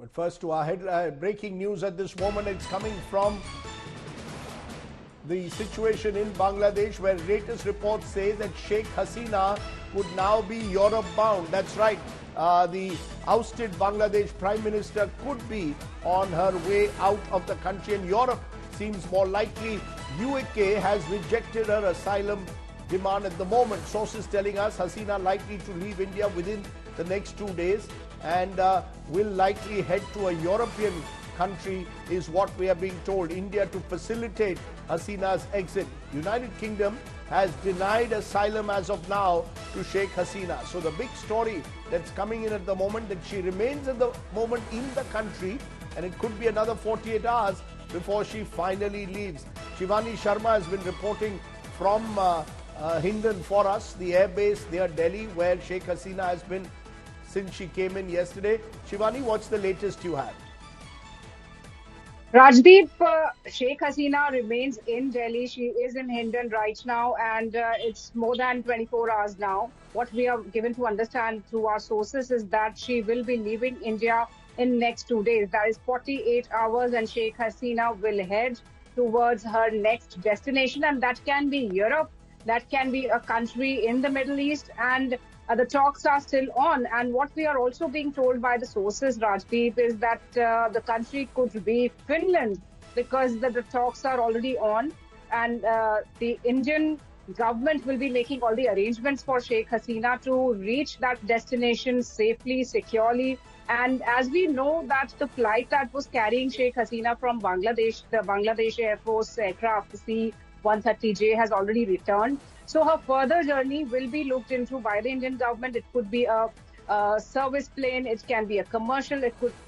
But first to our breaking news at this moment. It's coming from the situation in Bangladesh, where latest reports say that Sheikh Hasina would now be Europe bound. That's right. The ousted Bangladesh Prime Minister could be on her way out of the country, and Europe seems more likely. UK has rejected her asylum demand at the moment. Sources telling us Hasina likely to leave India within the next 2 days and will likely head to a European country is what we are being told. India to facilitate Hasina's exit. United Kingdom has denied asylum as of now to Sheikh Hasina. So the big story that's coming in at the moment, that she remains at the moment in the country, and it could be another 48 hours before she finally leaves. Shivani Sharma has been reporting from Hindon for us, the airbase near Delhi, where Sheikh Hasina has been since she came in yesterday. Shivani, what's the latest you have? Rajdeep, Sheikh Hasina remains in Delhi. She is in Hindon right now, and it's more than 24 hours now. What we are given to understand through our sources is that she will be leaving India in next 2 days. That is 48 hours, and Sheikh Hasina will head towards her next destination, and that can be Europe, that can be a country in the Middle East, and the talks are still on. And what we are also being told by the sources, Rajdeep, is that the country could be Finland, because the talks are already on, and the Indian government will be making all the arrangements for Sheikh Hasina to reach that destination safely, securely. And as we know that the flight that was carrying Sheikh Hasina from Bangladesh, the Bangladesh Air Force aircraft, C-130J, has already returned. So her further journey will be looked into by the Indian government. It could be a service plane, it can be a commercial,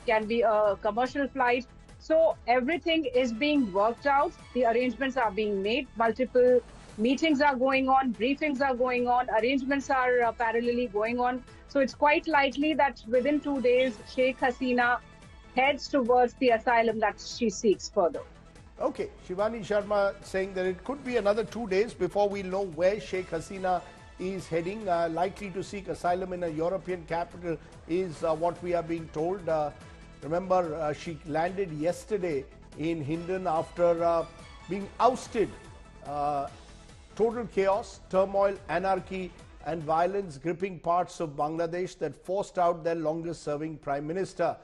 can be a commercial flight. So everything is being worked out. The arrangements are being made. Multiple meetings are going on, briefings are going on, arrangements are parallelly going on. So it's quite likely that within 2 days, Sheikh Hasina heads towards the asylum that she seeks further. Okay, Shivani Sharma saying that it could be another 2 days before we know where Sheikh Hasina is heading. Likely to seek asylum in a European capital is what we are being told. Remember, she landed yesterday in Hindon after being ousted. Total chaos, turmoil, anarchy and violence gripping parts of Bangladesh that forced out their longest serving Prime Minister.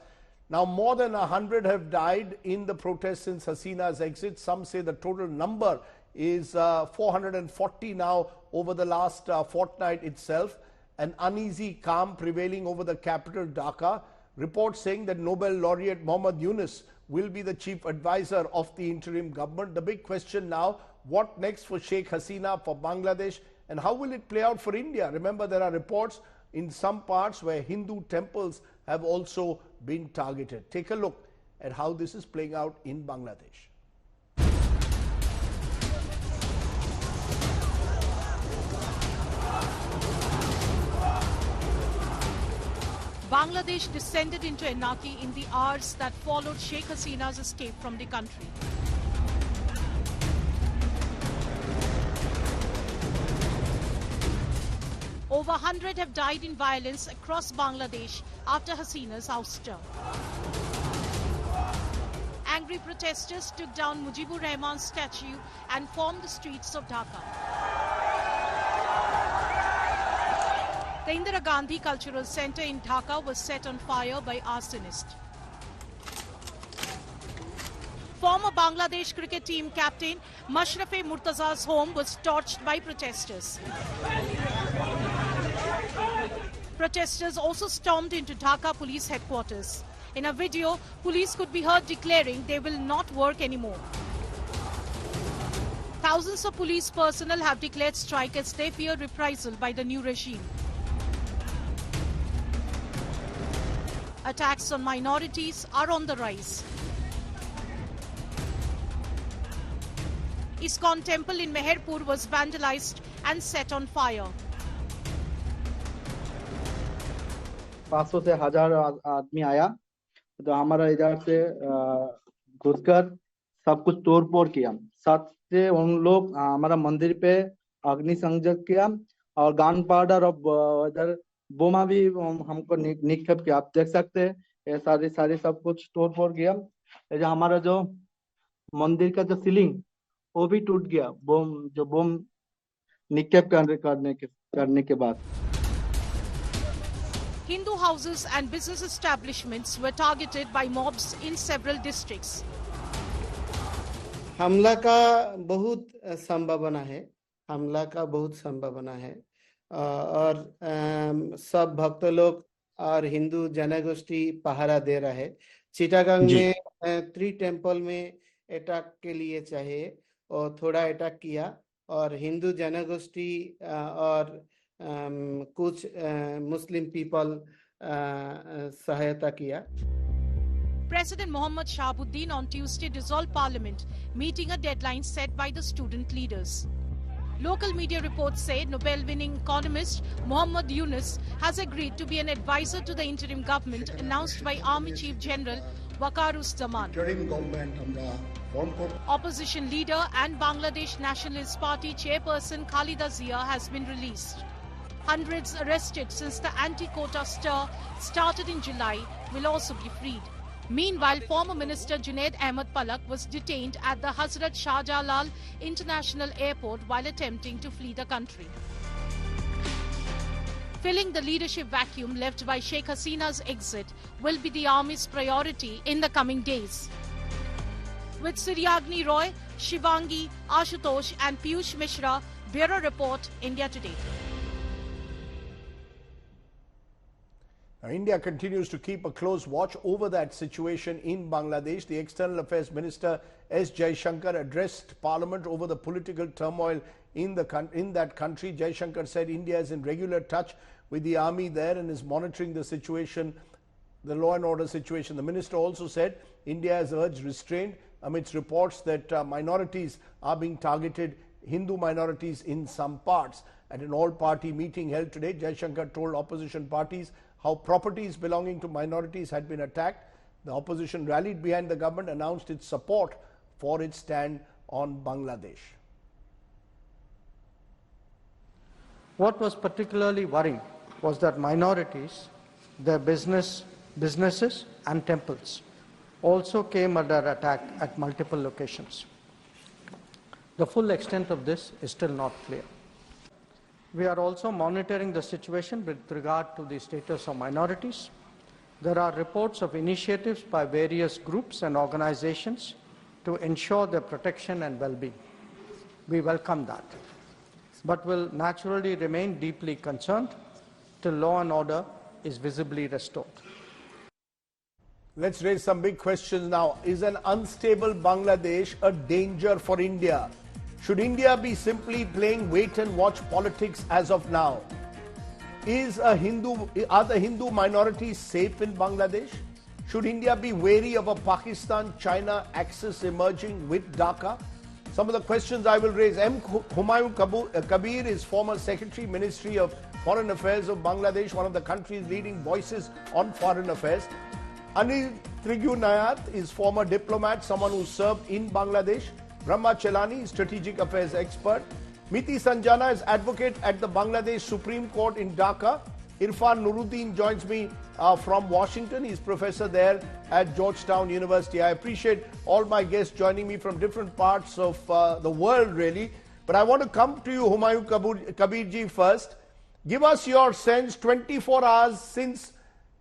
Now, more than 100 have died in the protests since Hasina's exit. Some say the total number is 440 now over the last fortnight itself. An uneasy calm prevailing over the capital, Dhaka. Reports saying that Nobel laureate Muhammad Yunus will be the chief advisor of the interim government. The big question now, what next for Sheikh Hasina, for Bangladesh, and how will it play out for India? Remember, there are reports in some parts where Hindu temples have also been targeted. Take a look at how this is playing out in Bangladesh. Bangladesh descended into anarchy in the hours that followed Sheikh Hasina's escape from the country. Over 100 have died in violence across Bangladesh after Hasina's ouster. Angry protesters took down Mujibur Rahman's statue and formed the streets of Dhaka. The Indira Gandhi Cultural Centre in Dhaka was set on fire by arsonists. Former Bangladesh cricket team captain Mashrafe Murtaza's home was torched by protesters. Protesters also stormed into Dhaka police headquarters. In a video, police could be heard declaring they will not work anymore. Thousands of police personnel have declared strike as they fear reprisal by the new regime. Attacks on minorities are on the rise. ISKCON temple in Meherpur was vandalized and set on fire. 500 से 1000 आदमी आया तो हमारा इधर से घुसकर सब कुछ तोड़ फोड़ किया। साथ से उन लोग हमारा मंदिर पे अग्नि संयोग किया और गन पाउडर और इधर बोमा भी हमको निक्षेप किया। आप देख सकते हैं ये सारी सारी सब कुछ तोड़ फोड़ किया। ये जो हमारा जो मंदिर का जो सीलिंग वो भी टूट गया, बम निक्षेप करने के बाद। Hindu houses and business establishments were targeted by mobs in several districts. हमला का बहुत संभावना है, हमला का बहुत संभावना है और सब भक्त लोग और हिंदू जनगोष्ठी पहरा दे रहा है। चिटागंग में 3 टेम्पल में अटैक के लिए चाहिए और थोड़ा अटैक किया और हिंदू जनगोष्ठी और कुछ मुस्लिम पीपल सहायता किया। President Mohammad Shahabuddin on Tuesday dissolved parliament, meeting a deadline set by the student leaders. Local media reports say Nobel-winning economist Muhammad Yunus has agreed to be an advisor to the interim government announced by Army Chief General Waqaruzzaman. Opposition leader and Bangladesh Nationalist Party chairperson Khalida Zia has been released. Hundreds arrested since the anti-quota stir started in July will also be freed. Meanwhile, former Minister Junaid Ahmed Palak was detained at the Hazrat Shah Jalal International Airport while attempting to flee the country. Filling the leadership vacuum left by Sheikh Hasina's exit will be the army's priority in the coming days. With Siryagni Roy, Shivangi, Ashutosh and Piyush Mishra, Bureau Report, India Today. Now, India continues to keep a close watch over that situation in Bangladesh. The External Affairs Minister S Jaishankar addressed Parliament over the political turmoil in that country. Jaishankar said India is in regular touch with the army there and is monitoring the situation, the law and order situation. The minister also said India has urged restraint amidst reports that minorities are being targeted, Hindu minorities in some parts. At an all-party meeting held today, Jaishankar told opposition parties how properties belonging to minorities had been attacked. The opposition rallied behind the government, announced its support for its stand on Bangladesh. What was particularly worrying was that minorities, their businesses and temples also came under attack at multiple locations. The full extent of this is still not clear. We are also monitoring the situation with regard to the status of minorities. There are reports of initiatives by various groups and organizations to ensure their protection and well-being. We welcome that, but will naturally remain deeply concerned till law and order is visibly restored. Let's raise some big questions now. Is an unstable Bangladesh a danger for India? Should India be simply playing wait and watch politics as of now? Are the Hindu minorities safe in Bangladesh? Should India be wary of a Pakistan-China axis emerging with Dhaka? Some of the questions I will raise. Humayun Kabir is former Secretary, Ministry of Foreign Affairs of Bangladesh, one of the country's leading voices on foreign affairs. Anil Trigunayat is former diplomat, someone who served in Bangladesh. Brahma Chelani, strategic affairs expert. Miti Sanjana is advocate at the Bangladesh Supreme Court in Dhaka. Irfan Nuruddin joins me from Washington. He's professor there at Georgetown University. I appreciate all my guests joining me from different parts of the world, really. But I want to come to you, Humayun Kabirji, first. Give us your sense, 24 hours since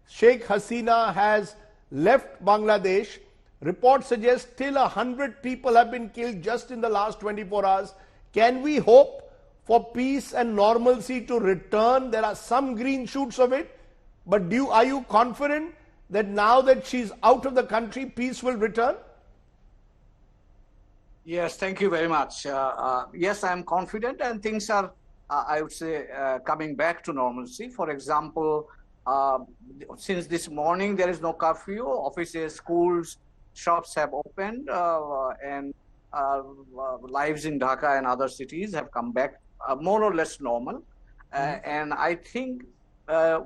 Sheikh Hasina has left Bangladesh. Reports suggest till 100 people have been killed just in the last 24 hours. Can we hope for peace and normalcy to return? There are some green shoots of it, but are you confident that now that she's out of the country, peace will return? Yes, thank you very much. Yes, I am confident and things are, I would say, coming back to normalcy. For example, since this morning, there is no curfew. Offices, schools, shops have opened and lives in Dhaka and other cities have come back more or less normal. And I think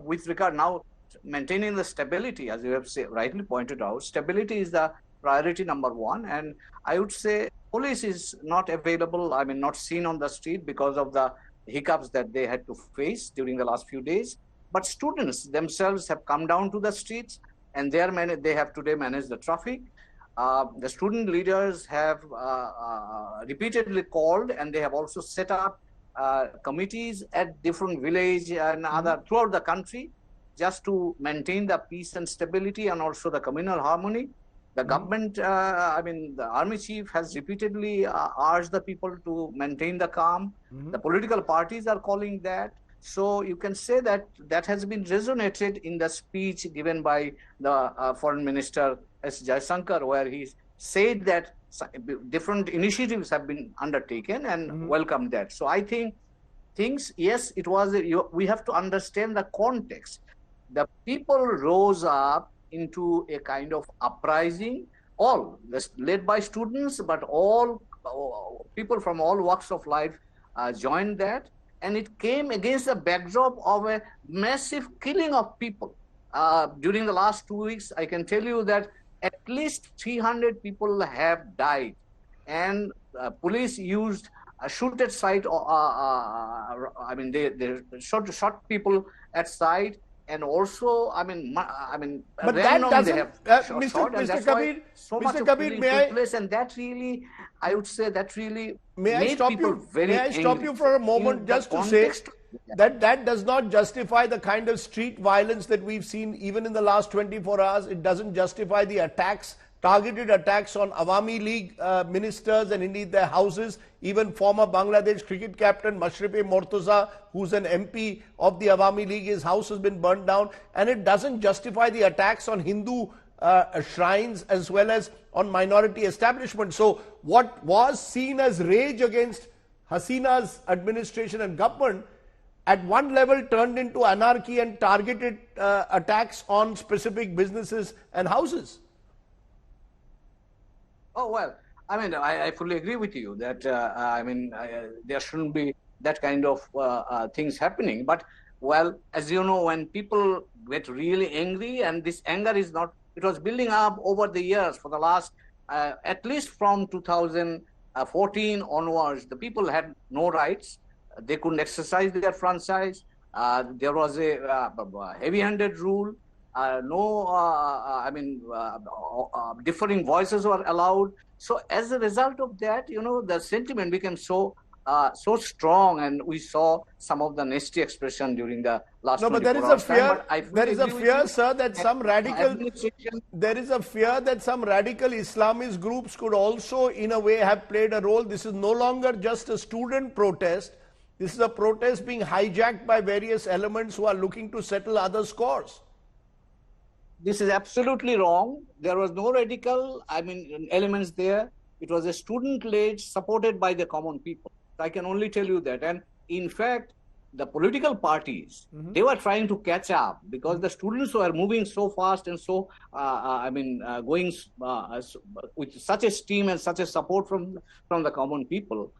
with regard now, maintaining the stability, as you have rightly pointed out, stability is the priority number one. And I would say police is not available, I mean, not seen on the street because of the hiccups that they had to face during the last few days. But students themselves have come down to the streets and they have today managed the traffic. The student leaders have repeatedly called, and they have also set up committees at different village and other throughout the country, just to maintain the peace and stability and also the communal harmony. The government, the army chief has repeatedly urged the people to maintain the calm. The political parties are calling that. So you can say that that has been resonated in the speech given by the Foreign Minister S Jaishankar, where he said that different initiatives have been undertaken and welcomed that. So I think yes, it was, we have to understand the context. The people rose up into a kind of uprising, all led by students, but all people from all walks of life joined that. And it came against the backdrop of a massive killing of people. During the last 2 weeks, I can tell you that at least 300 people have died. And police used a shoot at sight, they shot people at sight. And also, but that doesn't, Mr. Kabir, so much of killing took place, and that really, I would say, that really made people very angry. May I stop you for a moment just to say that that does not justify the kind of street violence that we've seen even in the last 24 hours. It doesn't justify the attacks, targeted attacks on Awami League ministers and indeed their houses. Even former Bangladesh cricket captain Mashrafe Mortaza, who's an MP of the Awami League, his house has been burned down. And it doesn't justify the attacks on Hindu shrines as well as on minority establishments. So what was seen as rage against Hasina's administration and government at one level turned into anarchy and targeted attacks on specific businesses and houses. Oh, well, I fully agree with you that, there shouldn't be that kind of things happening. But, well, as you know, when people get really angry, and this anger is not, it was building up over the years for the last, at least from 2014 onwards, the people had no rights. They couldn't exercise their franchise. There was a heavy-handed rule. Differing voices were allowed. So as a result of that, the sentiment became so strong, and we saw some of the nasty expression during the last. No, but there is a fear. There is a fear, sir, that some radical. There is a fear that some radical Islamist groups could also, in a way, have played a role. This is no longer just a student protest. This is a protest being hijacked by various elements who are looking to settle other scores. This is absolutely wrong. There was no radical, elements there. It was a student-led, supported by the common people. I can only tell you that. And in fact, the political parties, they were trying to catch up because the students were moving so fast and so, going with such a steam and such a support from the common people.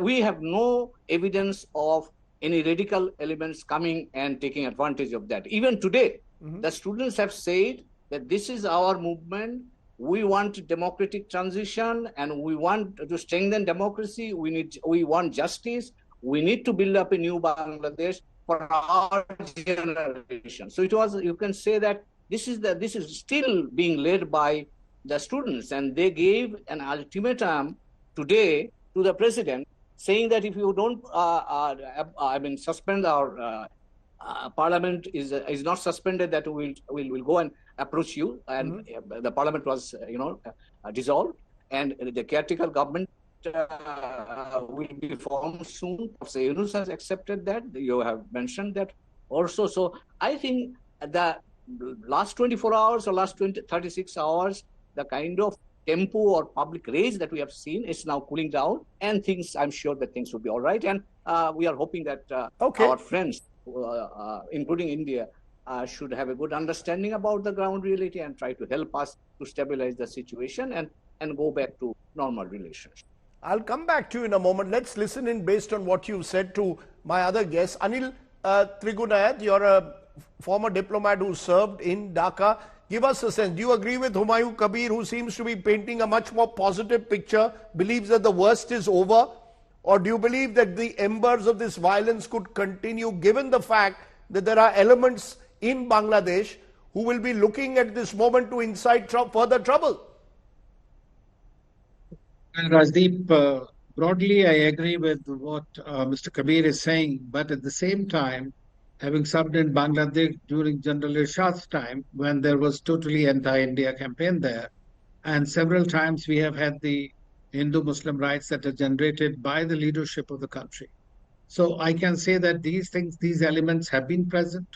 We have no evidence of any radical elements coming and taking advantage of that. Even today, the students have said that this is our movement. We want democratic transition, and we want to strengthen democracy. We want justice. We need to build up a new Bangladesh for our generation. So it was, you can say that this is still being led by the students, and they gave an ultimatum today to the president, saying that if you don't, suspend our parliament is not suspended, that we'll go and approach you. And the parliament was, dissolved, and the caretaker government will be formed soon. Yunus has accepted that. You have mentioned that also. So I think the last 24 hours or last 36 hours, the kind of tempo or public rage that we have seen is now cooling down, and I'm sure that things will be all right. And we are hoping that our friends, including India, should have a good understanding about the ground reality and try to help us to stabilize the situation and go back to normal relations. I'll come back to you in a moment. Let's listen in based on what you said to my other guests. Anil Trigunayat, you're a former diplomat who served in Dhaka. Give us a sense. Do you agree with Humayun Kabir, who seems to be painting a much more positive picture, believes that the worst is over? Or do you believe that the embers of this violence could continue, given the fact that there are elements in Bangladesh who will be looking at this moment to incite further trouble. Well, Rajdeep, broadly, I agree with what Mr. Kabir is saying, but at the same time, having served in Bangladesh during General Irshad's time, when there was totally anti-India campaign there, and several times we have had the Hindu-Muslim riots that are generated by the leadership of the country. So I can say that these things, these elements have been present.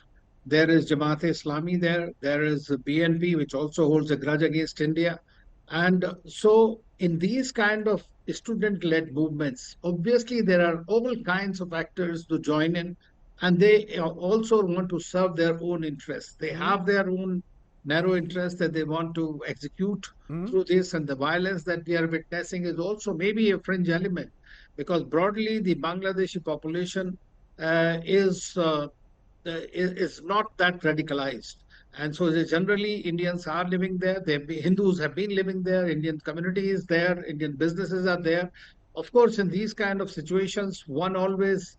There is Jamaat-e-Islami there. There is BNP, which also holds a grudge against India. And so in these kind of student-led movements, obviously there are all kinds of actors to join in, and they also want to serve their own interests. They have their own narrow interests that they want to execute through this, and the violence that we are witnessing is also maybe a fringe element, because broadly the Bangladeshi population is not that radicalized. And so generally Indians are living there. Hindus have been living there. Indian community is there. Indian businesses are there. Of course, in these kind of situations, one always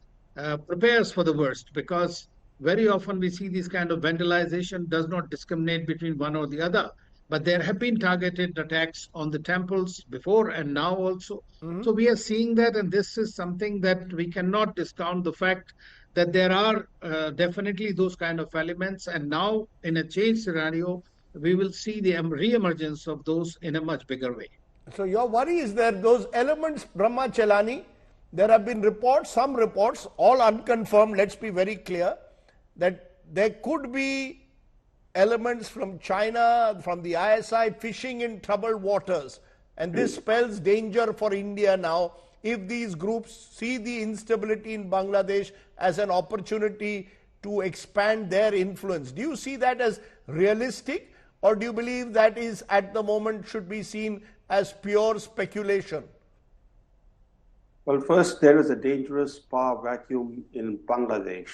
prepares for the worst, because very often we see this kind of vandalization does not discriminate between one or the other. But there have been targeted attacks on the temples before and now also. So we are seeing that, and this is something that we cannot discount the fact that there are definitely those kind of elements. And now in a change scenario, we will see the re-emergence of those in a much bigger way. So your worry is that those elements, Brahma Chelani, there have been reports, some reports, all unconfirmed, let's be very clear, that there could be elements from China, from the ISI fishing in troubled waters. And this spells danger for India now if these groups see the instability in Bangladesh as an opportunity to expand their influence. Do you see that as realistic, or do you believe that is at the moment should be seen as pure speculation? Well, first, there is a dangerous power vacuum in Bangladesh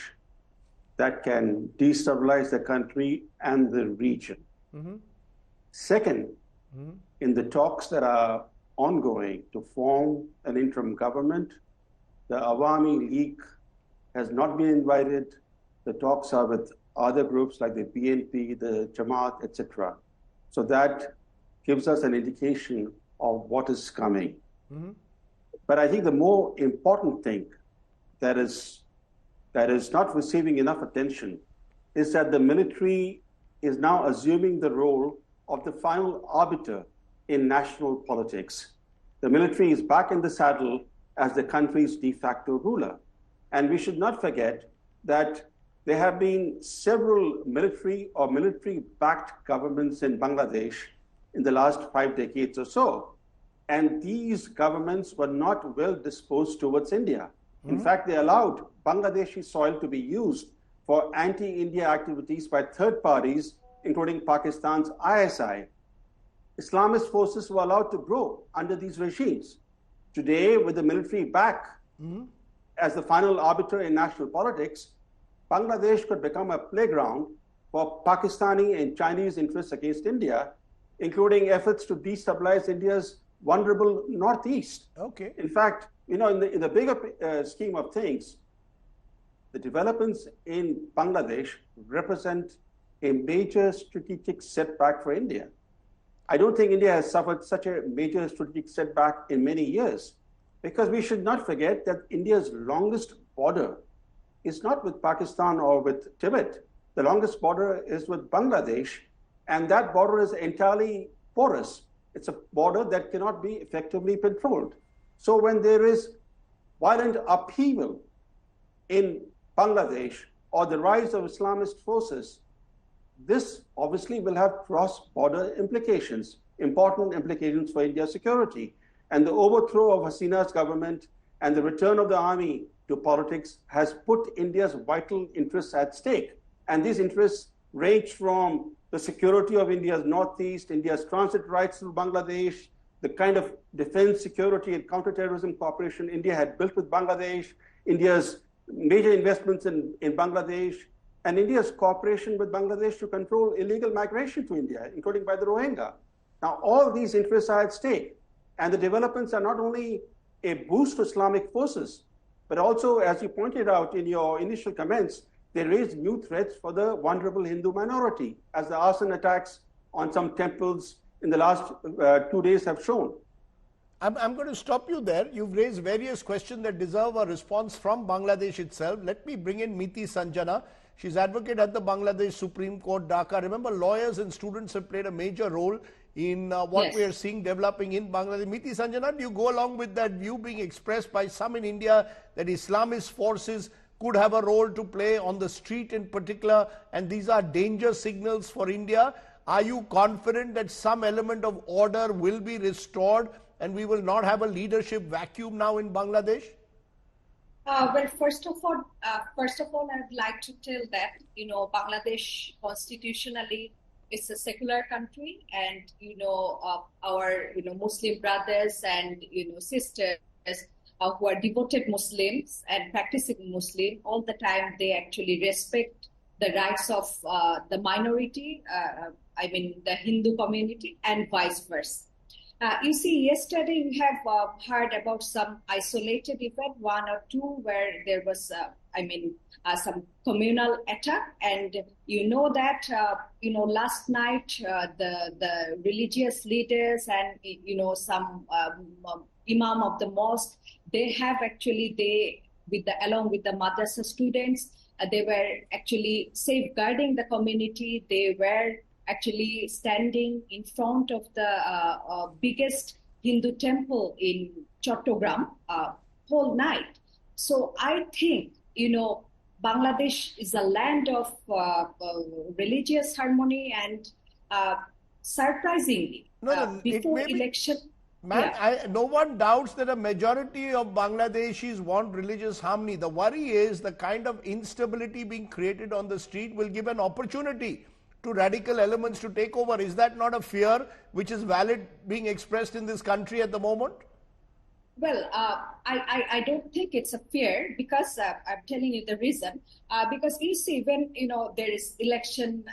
that can destabilize the country and the region. Second, in the talks that are ongoing to form an interim government, the Awami League has not been invited. The talks are with other groups like the BNP, the Jamaat, etc. So that gives us an indication of what is coming. But I think the more important thing that is not receiving enough attention is that the military is now assuming the role of the final arbiter in national politics. The military is back in the saddle as the country's de facto ruler. And we should not forget that there have been several military or military-backed governments in Bangladesh in the last 5 decades or so. And these governments were not well disposed towards India. In fact, they allowed Bangladeshi soil to be used for anti-India activities by third parties, including Pakistan's ISI. Islamist forces were allowed to grow under these regimes. Today, with the military back as the final arbiter in national politics, Bangladesh could become a playground for Pakistani and Chinese interests against India, including efforts to destabilize India's vulnerable northeast. Okay. In fact, in the bigger scheme of things, the developments in Bangladesh represent a major strategic setback for India. I don't think India has suffered such a major strategic setback in many years, because we should not forget that India's longest border is not with Pakistan or with Tibet. The longest border is with Bangladesh, and that border is entirely porous. It's a border that cannot be effectively controlled. So when there is violent upheaval in Bangladesh or the rise of Islamist forces, this obviously will have cross-border implications, important implications for India's security. And the overthrow of Hasina's government and the return of the army to politics has put India's vital interests at stake. And these interests range from the security of India's northeast, India's transit rights to Bangladesh, the kind of defense, security, and counterterrorism cooperation India had built with Bangladesh, India's major investments in Bangladesh, and India's cooperation with Bangladesh to control illegal migration to India, including by the Rohingya. Now, all these interests are at stake. And the developments are not only a boost to Islamic forces, but also, as you pointed out in your initial comments, they raise new threats for the vulnerable Hindu minority, as the arson attacks on some temples in the last 2 days have shown. I'm going to stop you there. You've raised various questions that deserve a response from Bangladesh itself. Let me bring in Miti Sanjana. She's advocate at the Bangladesh Supreme Court, Dhaka. Remember, lawyers and students have played a major role in what we are seeing developing in Bangladesh. Miti Sanjana, do you go along with that view being expressed by some in India that Islamist forces could have a role to play on the street in particular, and these are danger signals for India? Are you confident that some element of order will be restored and we will not have a leadership vacuum now in Bangladesh? Well, first of all, I'd like to tell that, Bangladesh constitutionally is a secular country, and, our, Muslim brothers and, sisters who are devoted Muslims and practicing Muslim, all the time they actually respect the rights of the minority, the Hindu community, and vice versa. You see, yesterday we have heard about some isolated event, one or two, where there was, some communal attack. And you know that, last night the religious leaders and, some imam of the mosque, they have actually, along with the madrasa students, they were actually safeguarding the community. They were actually standing in front of the biggest Hindu temple in Chattogram whole night. So I think, Bangladesh is a land of religious harmony, and surprisingly, before election... No one doubts that a majority of Bangladeshis want religious harmony. The worry is the kind of instability being created on the street will give an opportunity to radical elements to take over. Is that not a fear which is valid being expressed in this country at the moment? Well, I don't think it's a fear, because I'm telling you the reason. Because you see, when there is election,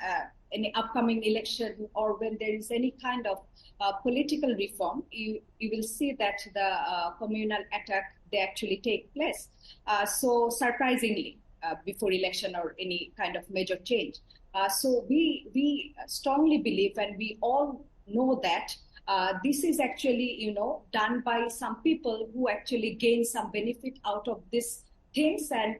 any upcoming election, or when there is any kind of political reform, you will see that the communal attack, they actually take place. So surprisingly, before election or any kind of major change. So we strongly believe, and we all know that this is actually, done by some people who actually gain some benefit out of these things, and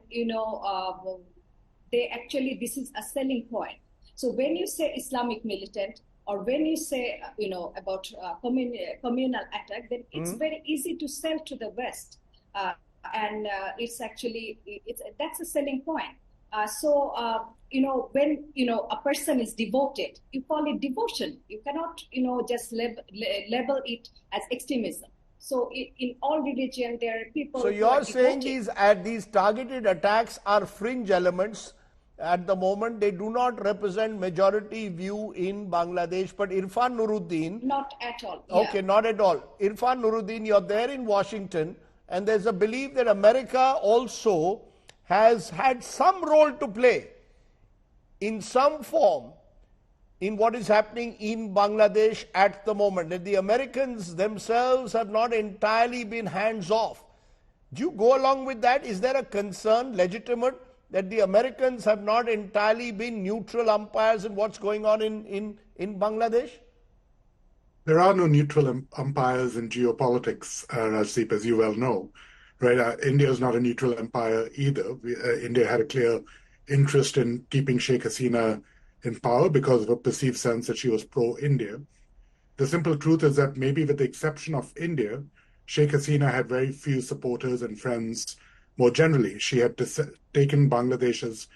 this is a selling point. So when you say Islamic militant, or when you say about communal attack, then it's very easy to sell to the West, and that's a selling point. When a person is devoted, you call it devotion. You cannot just label it as extremism. So in all religion, there are people. So you're saying these targeted attacks are fringe elements. At the moment, they do not represent majority view in Bangladesh. But Irfan Nuruddin... Not at all. Okay, not at all. Irfan Nuruddin, you're there in Washington, and there's a belief that America also has had some role to play in some form in what is happening in Bangladesh at the moment. That the Americans themselves have not entirely been hands-off. Do you go along with that? Is there a concern, legitimate, that the Americans have not entirely been neutral umpires in what's going on in Bangladesh? There are no neutral umpires in geopolitics, Rajdeep, as you well know. Right? India is not a neutral umpire either. India had a clear interest in keeping Sheikh Hasina in power because of a perceived sense that she was pro-India. The simple truth is that maybe with the exception of India, Sheikh Hasina had very few supporters and friends more generally. She had taken Bangladesh's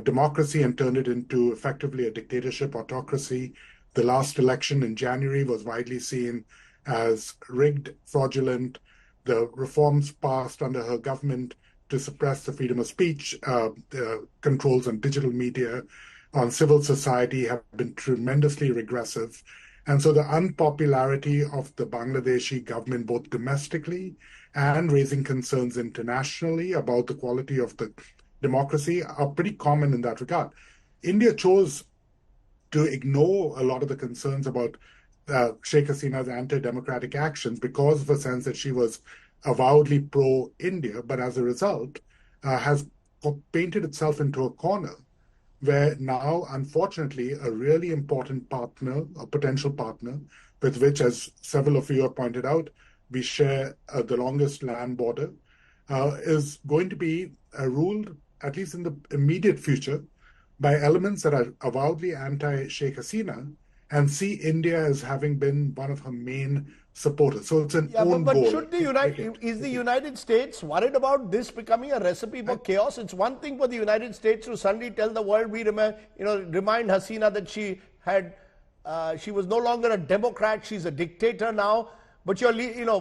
democracy and turned it into effectively a dictatorship, autocracy. The last election in January was widely seen as rigged, fraudulent. The reforms passed under her government to suppress the freedom of speech, the controls on digital media, on civil society have been tremendously regressive. And so the unpopularity of the Bangladeshi government, both domestically and raising concerns internationally about the quality of the democracy, are pretty common in that regard. India chose to ignore a lot of the concerns about Sheikh Hasina's anti-democratic actions because of a sense that she was avowedly pro-India, but as a result has painted itself into a corner where now, unfortunately, a really important partner, a potential partner, with which, as several of you have pointed out, we share the longest land border, is going to be ruled, at least in the immediate future, by elements that are avowedly anti-Sheikh Hasina and see India as having been one of her main supporters. So it's an own but goal. should is the United States worried about this becoming a recipe for chaos? It's one thing for the United States to suddenly tell the world, remind Hasina that she was no longer a democrat, she's a dictator now. But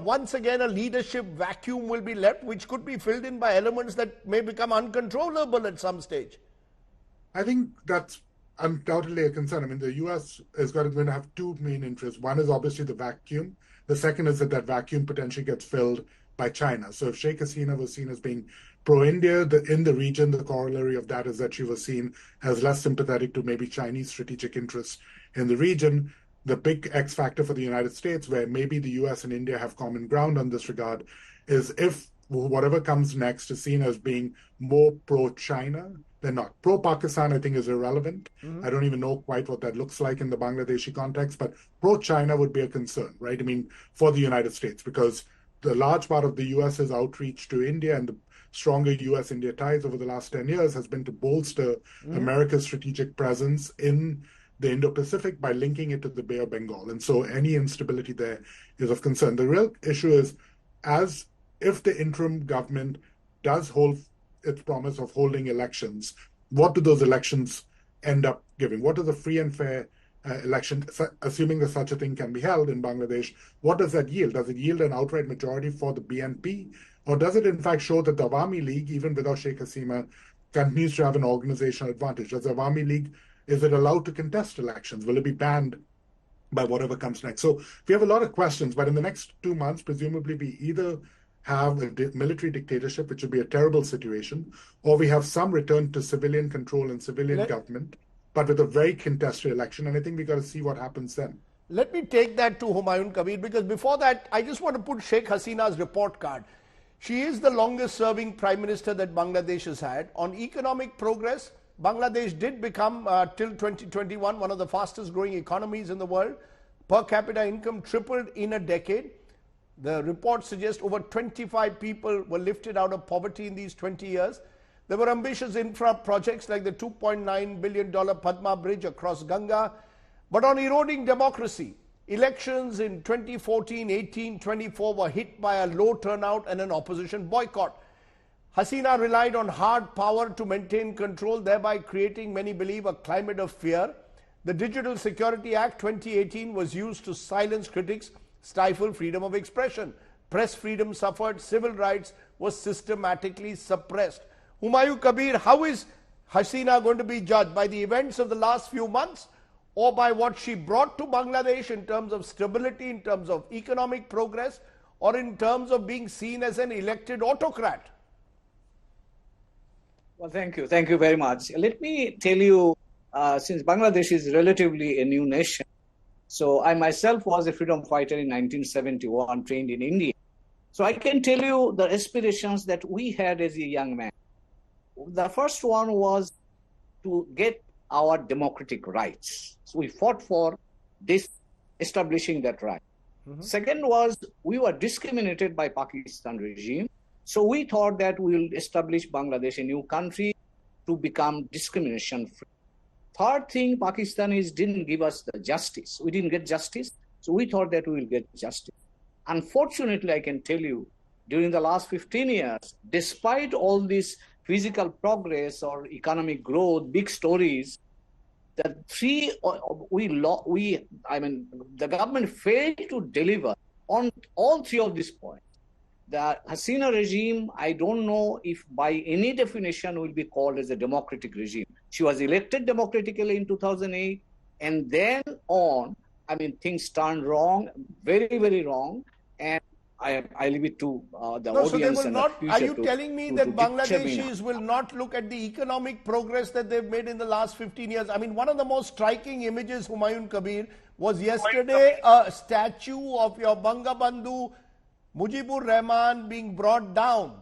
once again, a leadership vacuum will be left, which could be filled in by elements that may become uncontrollable at some stage. I think that's undoubtedly a concern. I mean, the U.S. is going to have two main interests. One is obviously the vacuum. The second is that vacuum potentially gets filled by China. So if Sheikh Hasina was seen as being pro-India in the region, the corollary of that is that she was seen as less sympathetic to maybe Chinese strategic interests in the region. The big X factor for the United States, where maybe the US and India have common ground on this regard, is if whatever comes next is seen as being more pro-China than not. Pro-Pakistan, I think, is irrelevant. I don't even know quite what that looks like in the Bangladeshi context, but pro-China would be a concern, right? I mean, for the United States, because the large part of the US's outreach to India and the stronger US-India ties over the last 10 years has been to bolster America's strategic presence in the Indo-Pacific by linking it to the Bay of Bengal. And so any instability there is of concern. The real issue is, if the interim government does hold its promise of holding elections, what do those elections end up giving? What is a free and fair election, assuming that such a thing can be held in Bangladesh? What does that yield? Does it yield an outright majority for the BNP? Or does it in fact show that the Awami League, even without Sheikh Hasina, continues to have an organizational advantage? Does the Awami League, is it allowed to contest elections? Will it be banned by whatever comes next? So we have a lot of questions, but in the next 2 months, presumably we either have a military dictatorship, which would be a terrible situation, or we have some return to civilian control and civilian government, but with a very contested election. And I think we got to see what happens then. Let me take that to Humayun Kabir, because before that, I just want to put Sheikh Hasina's report card. She is the longest serving prime minister that Bangladesh has had. On economic progress, Bangladesh did become, till 2021, one of the fastest growing economies in the world. Per capita income tripled in a decade. The report suggests over 25 people were lifted out of poverty in these 20 years. There were ambitious infra projects like the $2.9 billion Padma Bridge across Ganga. But on eroding democracy, elections in 2014, 18, 24 were hit by a low turnout and an opposition boycott. Hasina relied on hard power to maintain control, thereby creating, many believe, a climate of fear. The Digital Security Act 2018 was used to silence critics, stifle freedom of expression. Press freedom suffered, civil rights was systematically suppressed. Humayun Kabir, how is Hasina going to be judged? By the events of the last few months, or by what she brought to Bangladesh in terms of stability, in terms of economic progress, or in terms of being seen as an elected autocrat? Well, thank you. Thank you very much. Let me tell you, since Bangladesh is relatively a new nation, so I myself was a freedom fighter in 1971, trained in India. So I can tell you the aspirations that we had as a young man. The first one was to get our democratic rights. So we fought for this, establishing that right. Second was, we were discriminated by Pakistan regime. So we thought that we will establish Bangladesh, a new country, to become discrimination free. Third thing, Pakistanis didn't give us the justice. We didn't get justice. So we thought that we will get justice. Unfortunately, I can tell you, during the last 15 years, despite all this physical progress or economic growth, big stories, the government failed to deliver on all three of these points. The Hasina regime, I don't know if by any definition will be called as a democratic regime. She was elected democratically in 2008, and then on, things turned wrong, very, very wrong, and I leave it to the audience. So they will not, are you telling me that Bangladeshis will not look at the economic progress that they've made in the last 15 years? One of the most striking images, Humayun Kabir, was yesterday a statue of your Bangabandhu Mujibur Rahman being brought down.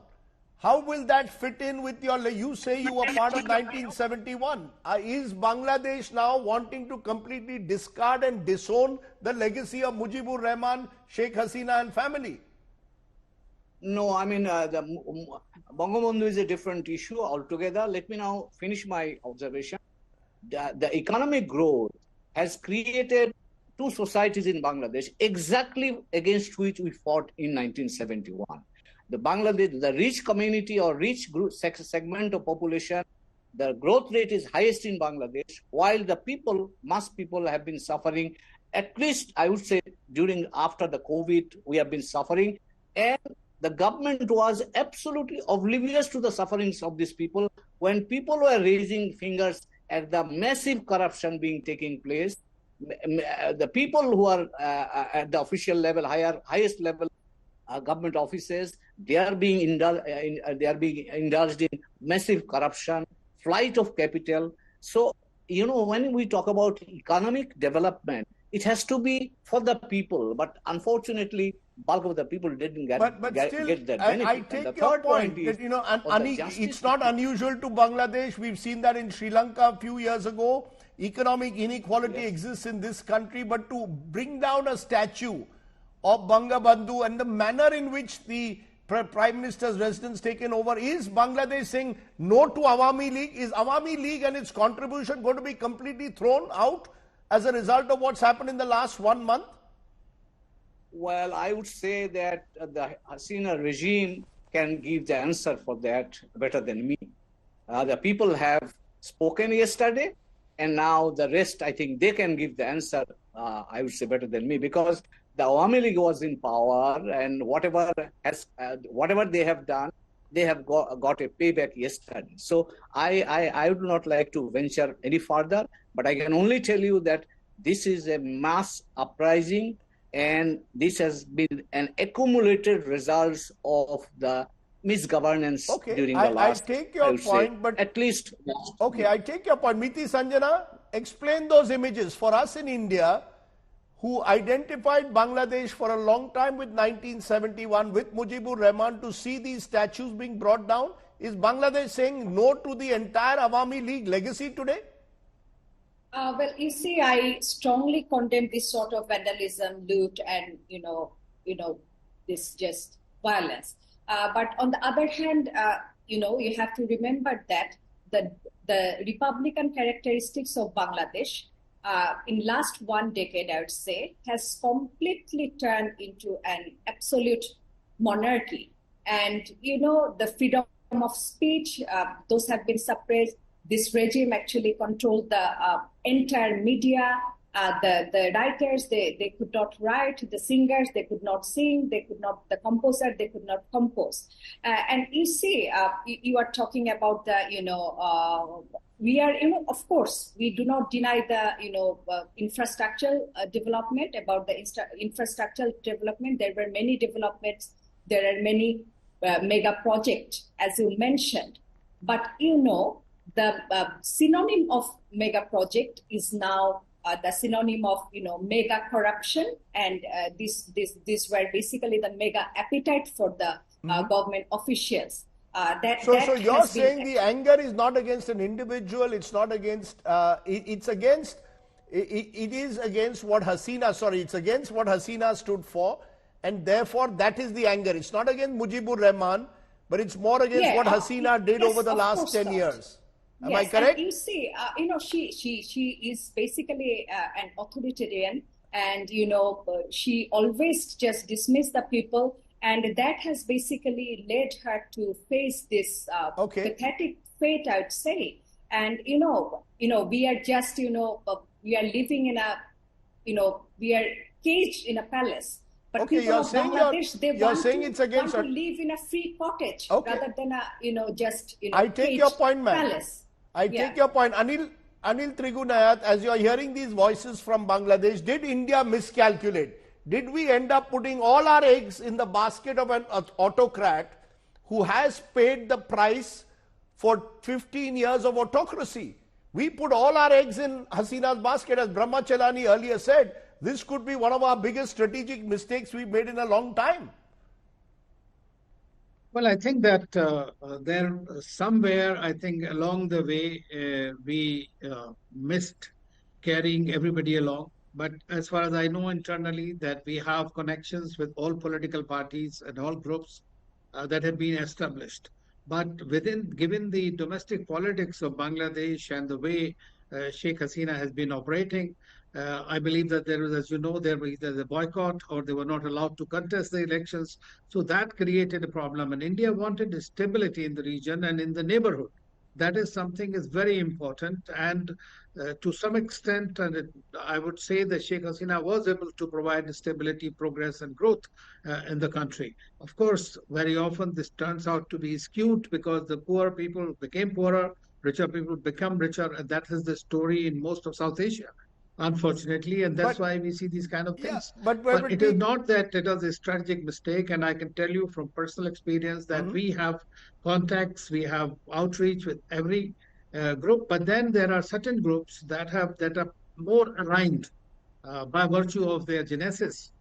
How will that fit in with your, you say you were part of 1971. Is Bangladesh now wanting to completely discard and disown the legacy of Mujibur Rahman, Sheikh Hasina and family? No, I mean, the Bangabandhu is a different issue altogether. Let me now finish my observation. The economic growth has created two societies in Bangladesh exactly against which we fought in 1971. The Bangladesh, the rich community or rich group, segment of population, the growth rate is highest in Bangladesh, while the people, mass people have been suffering, at least I would say after the COVID, we have been suffering. And the government was absolutely oblivious to the sufferings of these people when people were raising fingers at the massive corruption being taking place. The people who are at the official level, highest level government offices, they are being indulged in massive corruption, flight of capital. So, when we talk about economic development, it has to be for the people. But unfortunately, bulk of the people didn't get that benefit. I take your point that, it's not unusual to Bangladesh. We've seen that in Sri Lanka a few years ago. Economic inequality exists in this country, but to bring down a statue of Bangabandhu and the manner in which the Prime Minister's residence taken over, is Bangladesh saying no to Awami League? Is Awami League and its contribution going to be completely thrown out as a result of what's happened in the last 1 month? Well, I would say that the Hasina regime can give the answer for that better than me. The people have spoken yesterday, and now the rest, I think they can give the answer, I would say, better than me, because the Awami League was in power, and whatever they have done, they have got a payback yesterday. So I would not like to venture any further, but I can only tell you that this is a mass uprising, and this has been an accumulated results of the misgovernance during the last. I take your point, but at least. Okay, I take your point. Miti Sanjana, explain those images for us in India, who identified Bangladesh for a long time with 1971, with Mujibur Rahman, to see these statues being brought down. Is Bangladesh saying no to the entire Awami League legacy today? Well, you see, I strongly condemn this sort of vandalism, loot, and this just violence. But on the other hand, you have to remember that the Republican characteristics of Bangladesh in last 1 decade, I would say, has completely turned into an absolute monarchy. And, the freedom of speech, those have been suppressed. This regime actually controlled the entire media. The writers, they could not write. The singers, they could not sing. The composer, they could not compose. And you see, you are talking about the, we are, of course, we do not deny the, infrastructural development. About the infrastructural development, there were many developments. There are many mega projects, as you mentioned. But, the synonym of mega project is now the synonym of mega corruption, and these were basically the mega appetite for the government officials. So you're saying the anger is not against an individual, it's not against it's against it is against what Hasina, it's against what Hasina stood for, and therefore that is the anger. It's not against Mujibur Rahman, but it's more against what Hasina did over the last 10 years. Am I correct? And you see, she is basically an authoritarian, and she always just dismissed the people, and that has basically led her to face this pathetic fate, I would say. And we are just we are living in a we are caged in a palace. But people of Bangladesh, they want to live in a free cottage rather than a just I take your point, ma'am. Palace. I take your point. Anil Trigunayat, as you are hearing these voices from Bangladesh, did India miscalculate? Did we end up putting all our eggs in the basket of an autocrat who has paid the price for 15 years of autocracy? We put all our eggs in Hasina's basket, as Brahma Chelani earlier said. This could be one of our biggest strategic mistakes we've made in a long time. Well, I think that there somewhere, I think along the way, we missed carrying everybody along. But as far as I know internally, that we have connections with all political parties and all groups that have been established. But given the domestic politics of Bangladesh and the way Sheikh Hasina has been operating, I believe that there was, as you know, there was either a boycott or they were not allowed to contest the elections. So that created a problem. And India wanted stability in the region and in the neighborhood. That is something is very important. And to some extent, I would say that Sheikh Hasina was able to provide stability, progress, and growth in the country. Of course, very often this turns out to be skewed because the poor people became poorer, richer people become richer, and that is the story in most of South Asia, unfortunately, and that's why we see these kind of things. But it is not that it was a strategic mistake, and I can tell you from personal experience that we have contacts, we have outreach with every group, but then there are certain groups that are more aligned by virtue of their genesis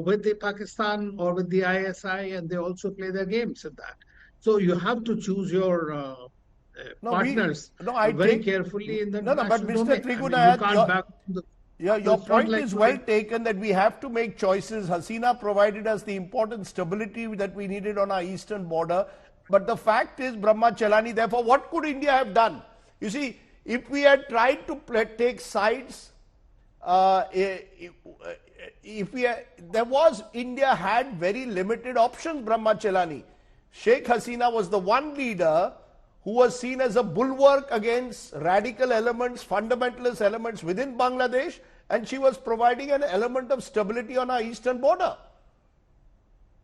with the Pakistan or with the ISI, and they also play their games in that. So you have to choose your partners very carefully in the but Mr. Trigunath, your point is well taken that we have to make choices. Hasina provided us the important stability that we needed on our eastern border. But the fact is, Brahmachalani, therefore, what could India have done? You see, if we had tried to take sides, India had very limited options, Brahmachalani. Sheikh Hasina was the one leader who was seen as a bulwark against radical elements, fundamentalist elements within Bangladesh, and she was providing an element of stability on our eastern border.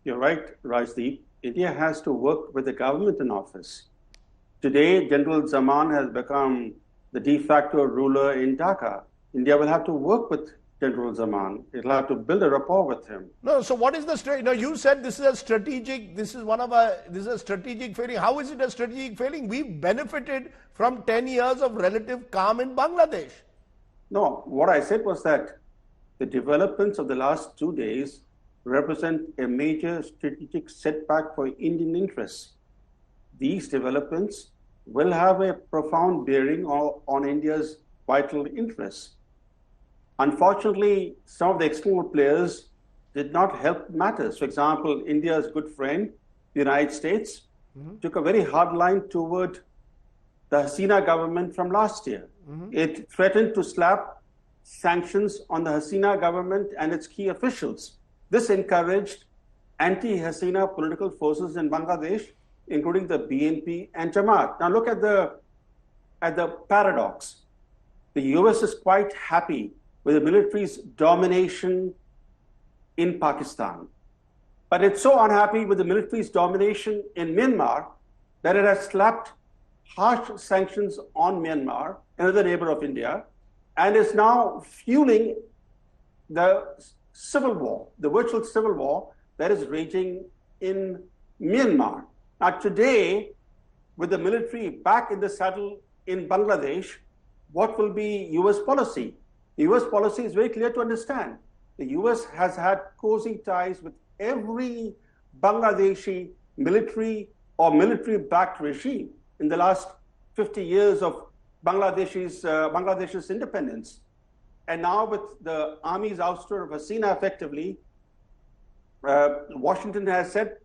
You're right, Rajdeep. India has to work with the government in office. Today, General Zaman has become the de facto ruler in Dhaka. India will have to work with General Zaman. It'll have to build a rapport with him. No, so what is the strategy? No, you said this is a strategic failing. How is it a strategic failing? We've benefited from 10 years of relative calm in Bangladesh. No, what I said was that the developments of the last 2 days represent a major strategic setback for Indian interests. These developments will have a profound bearing on India's vital interests. Unfortunately, some of the external players did not help matters. For example, India's good friend, the United States, took a very hard line toward the Hasina government from last year. It threatened to slap sanctions on the Hasina government and its key officials. This encouraged anti-Hasina political forces in Bangladesh, including the BNP and Jamaat. Now look at the paradox. The US is quite happy with the military's domination in Pakistan. But it's so unhappy with the military's domination in Myanmar that it has slapped harsh sanctions on Myanmar, another neighbor of India, and is now fueling the civil war, the virtual civil war that is raging in Myanmar. Now today, with the military back in the saddle in Bangladesh, what will be US policy? The US policy is very clear to understand. The US has had closing ties with every Bangladeshi military or military-backed regime in the last 50 years of Bangladesh's independence. And now with the army's ouster of Hasina effectively, Washington has said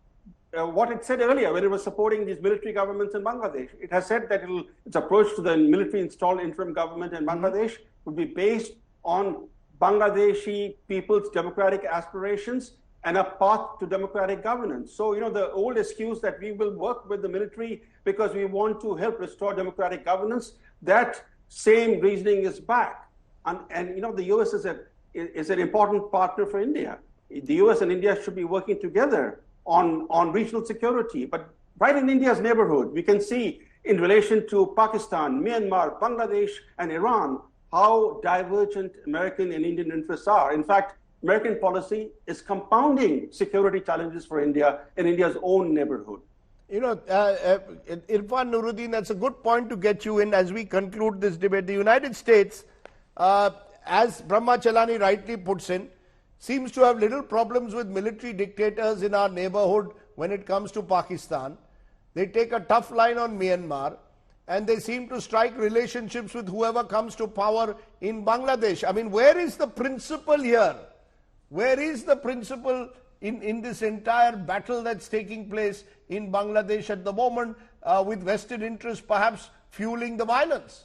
what it said earlier when it was supporting these military governments in Bangladesh. It has said that its approach to the military-installed interim government in Bangladesh would be based on Bangladeshi people's democratic aspirations and a path to democratic governance. So, the old excuse that we will work with the military because we want to help restore democratic governance, that same reasoning is back. And the US is an important partner for India. The US and India should be working together on regional security. But right in India's neighborhood, we can see in relation to Pakistan, Myanmar, Bangladesh, and Iran, how divergent American and Indian interests are. In fact, American policy is compounding security challenges for India in India's own neighborhood. Irfan Nuruddin, that's a good point to get you in as we conclude this debate. The United States, as Brahmachalani rightly puts in, seems to have little problems with military dictators in our neighborhood when it comes to Pakistan. They take a tough line on Myanmar, and they seem to strike relationships with whoever comes to power in Bangladesh. I mean, where is the principle here? Where is the principle in this entire battle that's taking place in Bangladesh at the moment, with vested interests perhaps fueling the violence?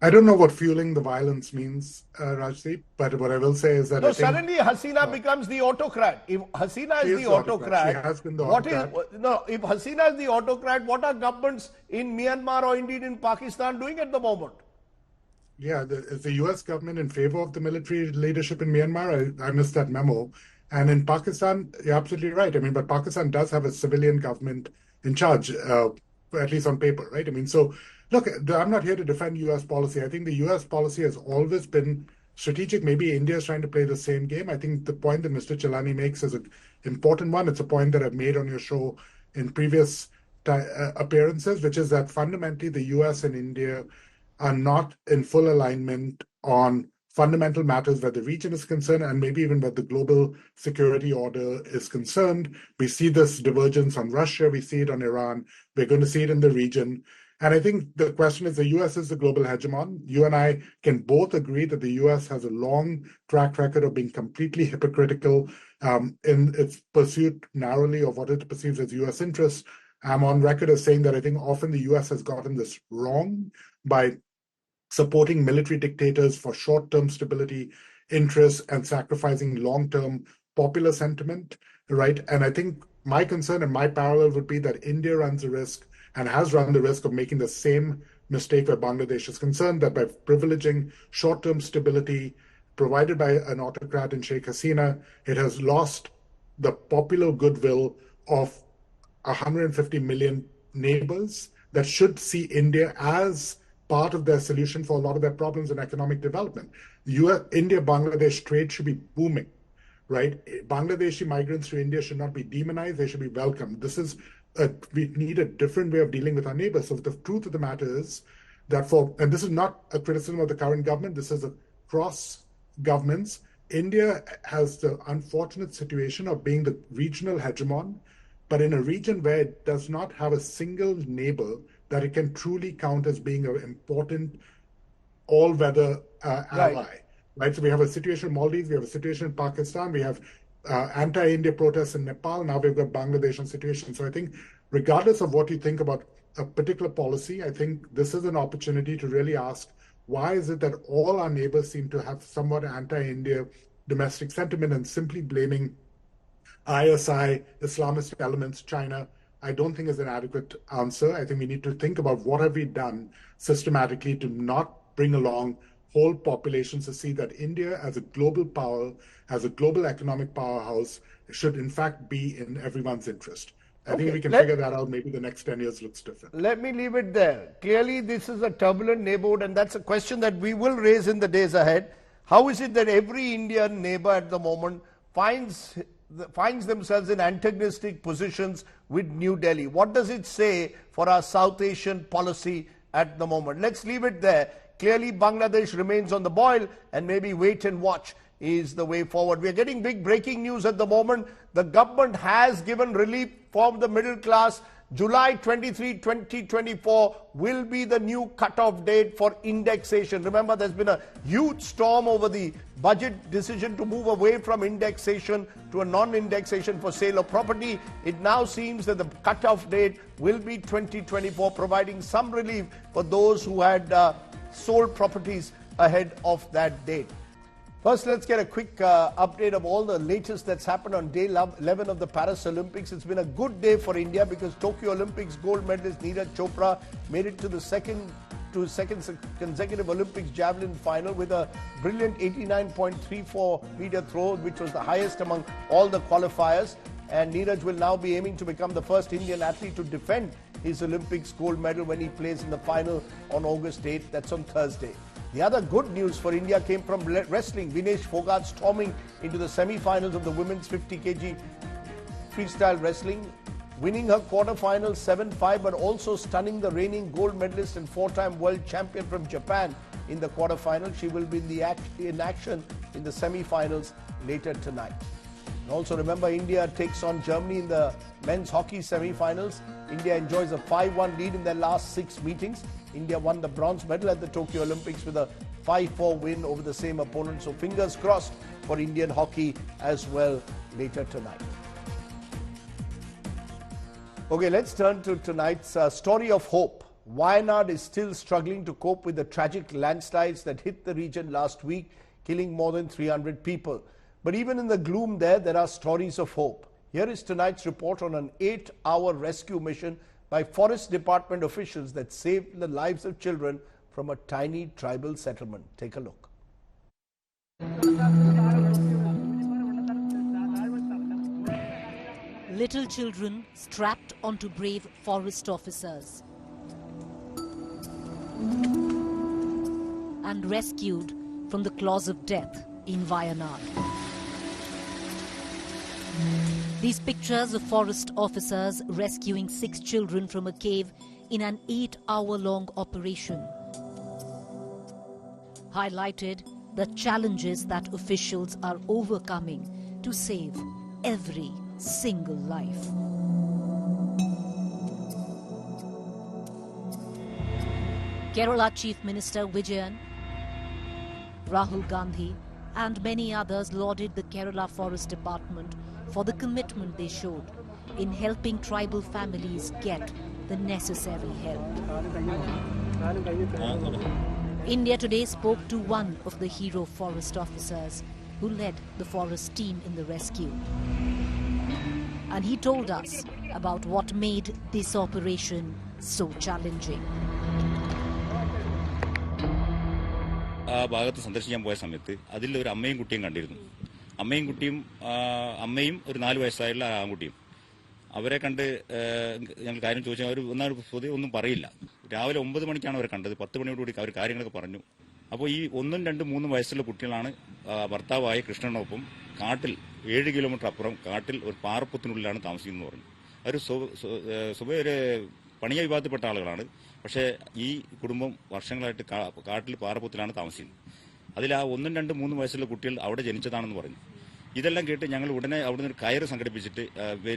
I don't know what fueling the violence means, Rajdeep, but what I will say is that suddenly Hasina becomes the autocrat. If Hasina is the autocrat, she has been the autocrat. If Hasina is the autocrat, what are governments in Myanmar or indeed in Pakistan doing at the moment? Yeah, is the US government in favor of the military leadership in Myanmar? I missed that memo. And in Pakistan, you're absolutely right. I mean, but Pakistan does have a civilian government in charge, at least on paper, right? I mean, so look, I'm not here to defend US policy. I think the US policy has always been strategic. Maybe India is trying to play the same game. I think the point that Mr. Chelani makes is an important one. It's a point that I've made on your show in previous appearances, which is that fundamentally the US and India are not in full alignment on fundamental matters where the region is concerned, and maybe even where the global security order is concerned. We see this divergence on Russia, we see it on Iran, we're going to see it in the region. And I think the question is, the US is the global hegemon. You and I can both agree that the US has a long track record of being completely hypocritical in its pursuit narrowly of what it perceives as US interests. I'm on record as saying that I think often the US has gotten this wrong by supporting military dictators for short-term stability interests and sacrificing long-term popular sentiment, right? And I think my concern and my parallel would be that India runs the risk and has run the risk of making the same mistake where Bangladesh is concerned, that by privileging short-term stability provided by an autocrat in Sheikh Hasina, it has lost the popular goodwill of 150 million neighbors that should see India as part of their solution for a lot of their problems in economic development. India-Bangladesh trade should be booming, right? Bangladeshi migrants to India should not be demonized, they should be welcomed. We need a different way of dealing with our neighbors. So the truth of the matter is that and this is not a criticism of the current government, this is across governments. India has the unfortunate situation of being the regional hegemon, but in a region where it does not have a single neighbor that it can truly count as being an important all-weather ally, right? So we have a situation in Maldives, we have a situation in Pakistan, we have anti-India protests in Nepal, now we've got Bangladesh situation. So I think regardless of what you think about a particular policy, I think this is an opportunity to really ask, why is it that all our neighbors seem to have somewhat anti-India domestic sentiment, and simply blaming ISI, Islamist elements, China, I don't think is an adequate answer. I think we need to think about what have we done systematically to not bring along whole populations to see that India as a global power, as a global economic powerhouse, should in fact be in everyone's interest. I think if we can figure that out, maybe the next 10 years looks different. Let me leave it there. Clearly, this is a turbulent neighborhood, and that's a question that we will raise in the days ahead. How is it that every Indian neighbor at the moment finds themselves in antagonistic positions with New Delhi? What does it say for our South Asian policy at the moment? Let's leave it there. Clearly, Bangladesh remains on the boil, and maybe wait and watch is the way forward. We are getting big breaking news at the moment. The government has given relief for the middle class. July 23, 2024 will be the new cutoff date for indexation. Remember, there's been a huge storm over the budget decision to move away from indexation to a non-indexation for sale of property. It now seems that the cutoff date will be 2024, providing some relief for those who had sold properties ahead of that date. First, let's get a quick update of all the latest that's happened on day 11 of the Paris Olympics. It's been a good day for India because Tokyo Olympics gold medalist Neeraj Chopra made it to the second consecutive Olympics javelin final with a brilliant 89.34 meter throw, which was the highest among all the qualifiers. And Neeraj will now be aiming to become the first Indian athlete to defend his Olympics gold medal when he plays in the final on August 8th. That's on Thursday. The other good news for India came from wrestling. Vinesh Fogart storming into the semi-finals of the women's 50 kg freestyle wrestling, winning her quarterfinals 7-5, but also stunning the reigning gold medalist and four-time world champion from Japan in the quarterfinals. She will be in action in the semi-finals later tonight. Also remember, India takes on Germany in the men's hockey semi-finals. India enjoys a 5-1 lead in their last 6 meetings. India won the bronze medal at the Tokyo Olympics with a 5-4 win over the same opponent. So fingers crossed for Indian hockey as well later tonight. Okay, let's turn to tonight's story of hope. Wayanad is still struggling to cope with the tragic landslides that hit the region last week, killing more than 300 people. But even in the gloom there are stories of hope. Here is tonight's report on an 8-hour rescue mission by Forest Department officials that saved the lives of children from a tiny tribal settlement. Take a look. Little children strapped onto brave forest officers and rescued from the claws of death in Wayanad. These pictures of forest officers rescuing 6 children from a cave in an 8-hour-long operation highlighted the challenges that officials are overcoming to save every single life. Kerala Chief Minister Vijayan, Rahul Gandhi and many others lauded the Kerala Forest Department for the commitment they showed in helping tribal families get the necessary help. India Today spoke to one of the hero forest officers who led the forest team in the rescue. And he told us about what made this operation so challenging. ആ ഭാഗത്ത് സന്ദർശിക്കാൻ പോയ സമയത്ത് അതിലൊരു അമ്മയും കുട്ടിയും കണ്ടിരുന്നു. അമ്മയും കുട്ടിയും അമ്മയും ഒരു 4 വയസ്സായുള്ള ആൺകുട്ടിയും അവരെ കണ്ട് ഞങ്ങൾ കാര്യം ചോദിച്ചാൽ അവർ പൊതുവെ ഒന്നും പറയില്ല. രാവിലെ 9 മണിക്കാണ് അവരെ കണ്ടത്. 10 മണിയോടുകൂടി അവർ കാര്യങ്ങളൊക്കെ പറഞ്ഞു. അപ്പോൾ ഈ 1, 2, 3 വയസ്സുള്ള കുട്ടികളാണ് ഭർത്താവായ കൃഷ്ണനൊപ്പം കാട്ടിൽ 7 കിലോമീറ്റർ അപ്പുറം കാട്ടിൽ ഒരു പാറപ്പത്തിനുള്ളിലാണ് താമസിക്കുന്നത് പറഞ്ഞു. അവർ ഒരു പണിയ വിഭാഗത്തിൽപ്പെട്ട ആളുകളാണ്. പക്ഷേ ഈ കുടുംബം വർഷങ്ങളായിട്ട് കാട്ടിൽ പാറപ്പത്തിലാണ് താമസിക്കുന്നത്. അതിൽ ആ 1, 2, 3 വയസ്സുള്ള കുട്ടികൾ അവിടെ ജനിച്ചതാണെന്ന് പറഞ്ഞു. ഇതെല്ലാം കേട്ട് ഞങ്ങൾ ഉടനെ അവിടെ നിന്ന് ഒരു കയറ് സംഘടിപ്പിച്ചിട്ട്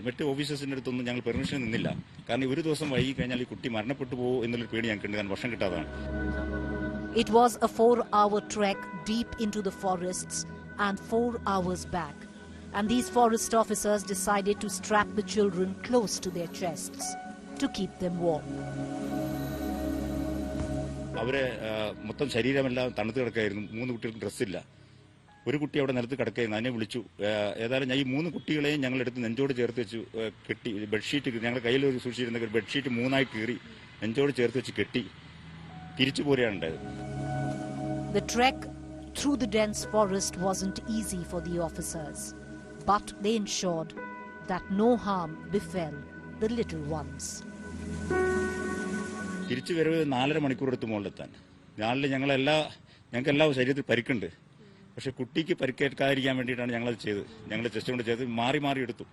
മറ്റ് ഓഫീസേഴ്സിൻ്റെ അടുത്തൊന്നും ഞങ്ങൾ പെർമിഷൻ നിന്നില്ല. കാരണം ഒരു ദിവസം വൈകി കഴിഞ്ഞാൽ ഈ കുട്ടി മരണപ്പെട്ടു പോകുമോ എന്നുള്ളൊരു പേടി ഞങ്ങൾക്കുണ്ട്. കാരണം വർഷം കിട്ടാതാണ്. It was a 4-hour trek deep into the forests and 4 hours back. And these forest officers decided to strap the children close to their chests to keep them warm. അവരെ മൊത്തം ശരീരമെല്ലാം തണുത്ത് കിടക്കായിരുന്നു. 3 കുട്ടികൾക്ക് ഡ്രസ്സില്ല. ഒരു കുട്ടി അവിടെ നിലത്ത് കിടക്കായിരുന്നു. അതിനെ വിളിച്ചു. ഏതായാലും ഈ 3 കുട്ടികളെയും ഞങ്ങളെടുത്ത് നെഞ്ചോട് ചേർത്ത് വെച്ച് കെട്ടി ബെഡ്ഷീറ്റ് ഞങ്ങളുടെ കയ്യിൽ ഒരു സൂക്ഷിച്ചിരുന്ന ഒരു ബെഡ്ഷീറ്റ് 3ആയി കീറി നെഞ്ചോട് ചേർത്ത് വെച്ച് കെട്ടി തിരിച്ചു പോരുകയാണ് ഉണ്ടായത്. The trek through the dense forest wasn't easy for the officers, but they ensured that no harm befell the little ones. തിരിച്ചു വരവ് 4.5 മണിക്കൂർ എടുത്ത് മുകളിലെത്താൻ. രാവിലെ ഞങ്ങൾക്കെല്ലാം ശരീരത്തിൽ പരിക്കുണ്ട്. പക്ഷെ കുട്ടിക്ക് പരിക്കേൽക്കാതിരിക്കാൻ വേണ്ടിയിട്ടാണ് ഞങ്ങളത് ചെയ്തത്. ഞങ്ങൾ ചെസ്റ്റ് കൊണ്ട് ചെയ്ത് മാറി എടുത്തു.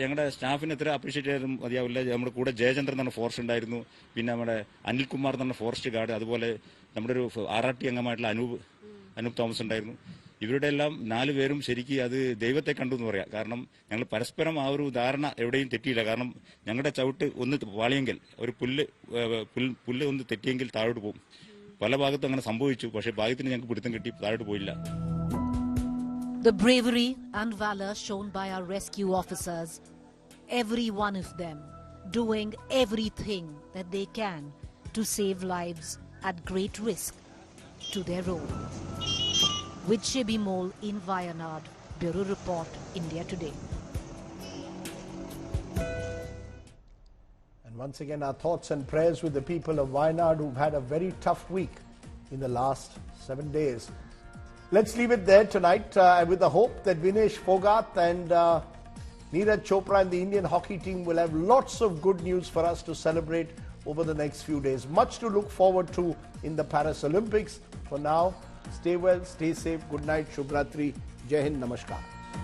ഞങ്ങളുടെ സ്റ്റാഫിന് എത്ര അപ്രീഷിയേറ്റ് ചെയ്താലും മതിയാവില്ല. നമ്മുടെ കൂടെ ജയചന്ദ്രൻ എന്ന് പറഞ്ഞ ഫോറസ്റ്റ് ഉണ്ടായിരുന്നു. പിന്നെ നമ്മുടെ അനിൽകുമാർ എന്ന് പറഞ്ഞ ഫോറസ്റ്റ് ഗാർഡ്, അതുപോലെ നമ്മുടെ ഒരു RRT അംഗമായിട്ടുള്ള അനൂപ് തോമസ് ഉണ്ടായിരുന്നു. ഇവരുടെ എല്ലാം 4 പേരും ശരിക്കും അത് ദൈവത്തെ കണ്ടു എന്ന് പറയാം. കാരണം ഞങ്ങൾ പരസ്പരം ആ ഒരു ധാരണ എവിടെയും തെറ്റിയില്ല. കാരണം ഞങ്ങളുടെ ചവിട്ട് ഒന്ന് വാളിയെങ്കിൽ ഒരു പുല്ല് ഒന്ന് തെറ്റിയെങ്കിൽ താഴോട്ട് പോകും. പല ഭാഗത്തും അങ്ങനെ സംഭവിച്ചു. പക്ഷേ ഭാഗ്യത്തിന് ഞങ്ങൾക്ക് പിടുത്തം കിട്ടി, താഴോട്ട് പോയില്ല. The bravery and valor shown by our rescue officers, every one of them doing everything that they can to save lives at great risk to their own. With Shibi Mole in Wayanad, Bureau Report, India Today. And once again, our thoughts and prayers with the people of Wayanad who've had a very tough week in the last 7 days. Let's leave it there tonight with the hope that Vinesh Phogat and Neeraj Chopra and the Indian hockey team will have lots of good news for us to celebrate over the next few days. Much to look forward to in the Paris Olympics. For now, stay well, stay safe. Good night, Shubh Ratri, Jai Hind, Namaskar.